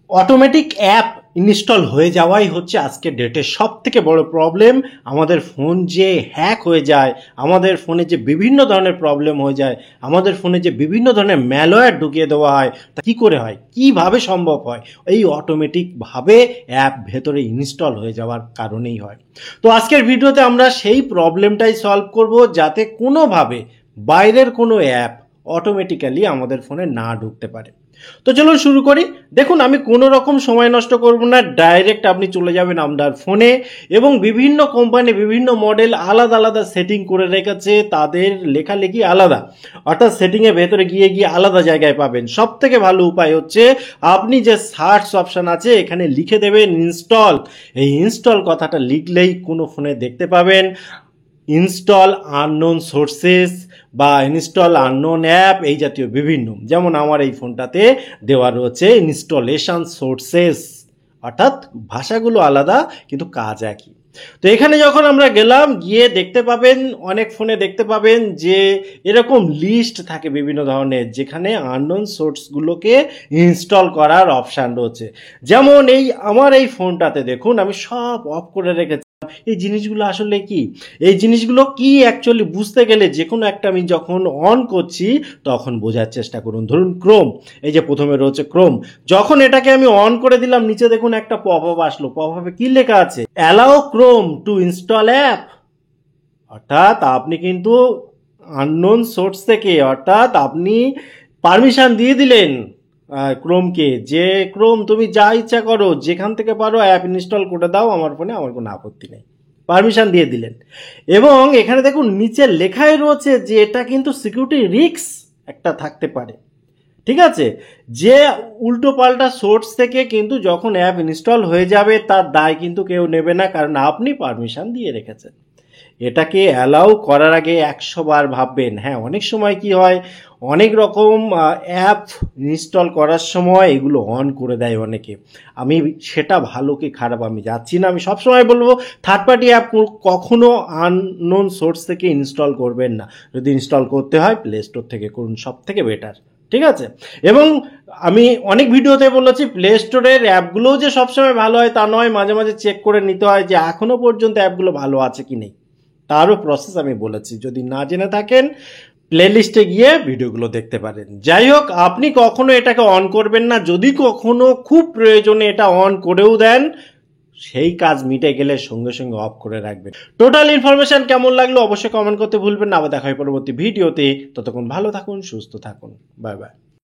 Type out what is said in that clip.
Automatic app install হয়ে যাওয়াই হচ্ছে আজকের ডেটের সব থেকে বড় প্রবলেম। আমাদের ফোন যে হ্যাক হয়ে যায়, আমাদের ফোনে যে বিভিন্ন ধরনের প্রবলেম হয়ে যায়, আমাদের ফোনে যে বিভিন্ন ধরনের ম্যালওয়্যার ঢুকিয়ে দেওয়া হয়, তা কী করে হয়, কীভাবে সম্ভব হয়? এই অটোমেটিকভাবে অ্যাপ ভেতরে ইনস্টল হয়ে যাওয়ার কারণেই হয়। তো আজকের ভিডিওতে আমরা সেই প্রবলেমটাই সলভ করব, যাতে কোনোভাবে বাইরের কোনো অ্যাপ অটোমেটিক্যালি আমাদের ফোনে না ঢুকতে পারে। তো চলুন শুরু করি। দেখুন, আমি কোনো রকম সময় নষ্ট করব না, ডাইরেক্ট আপনি চলে যাবেন আপনার ফোনে, এবং বিভিন্ন কোম্পানি বিভিন্ন মডেল আলাদা আলাদা সেটিং করে রেখেছে, তাদের লেখালেখি আলাদা, অর্থাৎ সেটিংয়ের ভেতরে গিয়ে আলাদা জায়গায় পাবেন। সব থেকে ভালো উপায় হচ্ছে আপনি যে সার্চ অপশান আছে এখানে লিখে দেবেন ইনস্টল। এই ইনস্টল কথাটা লিখলেই কোনো ফোনে দেখতে পাবেন ইনস্টল আননোন সোর্সেস বা ইনস্টল আননোন অ্যাপ, এই জাতীয় বিভিন্ন, যেমন আমার এই ফোনটাতে দেওয়া রয়েছে ইনস্টলেশন সোর্সেস, অর্থাৎ ভাষাগুলো আলাদা কিন্তু কাজ একই। তো এখানে যখন আমরা গেলাম, গিয়ে দেখতে পাবেন, অনেক ফোনে দেখতে পাবেন যে এরকম লিস্ট থাকে বিভিন্ন ধরনের, যেখানে আননোন সোর্সগুলোকে ইনস্টল করার অপশান রয়েছে। যেমন আমার এই ফোনটাতে দেখুন, আমি সব অফ করে রেখেছি। এই জিনিসগুলো আসলে কি, এই জিনিসগুলো কি অ্যাকচুয়ালি বুঝতে গেলে যে কোনো একটা আমি যখন অন করছি তখন বোঝার চেষ্টা করুন। ধরুন ক্রোম, এই যে প্রথমে রয়েছে ক্রোম, যখন এটাকে আমি অন করে দিলাম, নিচে দেখুন একটা পপ আপ আসলো। পপ আপে কি লেখা আছে? Allow Chrome two install app. অর্থাৎ আপনি কিন্তু আননোন সোর্স থেকে, অর্থাৎ আপনি পারমিশন দিয়ে দিলেন ক্রোমকে, যে ক্রোম তুমি যা ইচ্ছা করো, যেখান থেকে পারো অ্যাপ ইনস্টল করে দাও আমার ফোনে, আমার কোনো আপত্তি নেই। পারমিশন দিয়ে দিলেন। এবং এখানে দেখুন নিচে লেখাই রয়েছে যে এটা কিন্তু সিকিউরিটি রিস্ক একটা থাকতে পারে। ঠিক আছে, যে উল্টো পাল্টা সোর্স থেকে কিন্তু যখন অ্যাপ ইনস্টল হয়ে যাবে তার দায় কিন্তু কেউ নেবে না, কারণ আপনি পারমিশন দিয়ে রেখেছেন। এটাকে অ্যালাউ করার আগে 100 বার ভাববেন। হ্যাঁ, অনেক সময় কি হয়, অনেক রকম অ্যাপ ইনস্টল করার সময় এগুলো অন করে দেয় অনেকে। আমি সেটা ভালো কি খারাপ আমি যাচ্ছি না, আমি সবসময় বলবো থার্ড পার্টি অ্যাপ কখনো আননোন সোর্স থেকে ইনস্টল করবেন না। যদি ইনস্টল করতে হয় প্লে স্টোর থেকে করুন, সব থেকে বেটার। ঠিক আছে, এবং আমি অনেক ভিডিওতে বলেছি প্লে স্টোরের অ্যাপগুলোও যে সবসময় ভালো হয় তা নয়, মাঝে মাঝে চেক করে নিতে হয় যে এখনও পর্যন্ত অ্যাপগুলো ভালো আছে কি নেই, তারও প্রসেস আমি বলেছি। যদি না জেনে থাকেন প্লেলিস্টে গিয়ে ভিডিওগুলো দেখতে পারেন। যাই হোক, আপনি কখনো এটাকে অন করবেন না। যদি কখনো খুব প্রয়োজনে এটা অন করেও দেন, সেই কাজ মিটে গেলে সঙ্গে সঙ্গে অফ করে রাখবেন। টোটাল ইনফরমেশন কেমন লাগলো অবশ্যই কমেন্ট করতে ভুলবেন না। আবার দেখা হয় পরবর্তী ভিডিওতে। ততক্ষণ ভালো থাকুন, সুস্থ থাকুন, বাই বাই।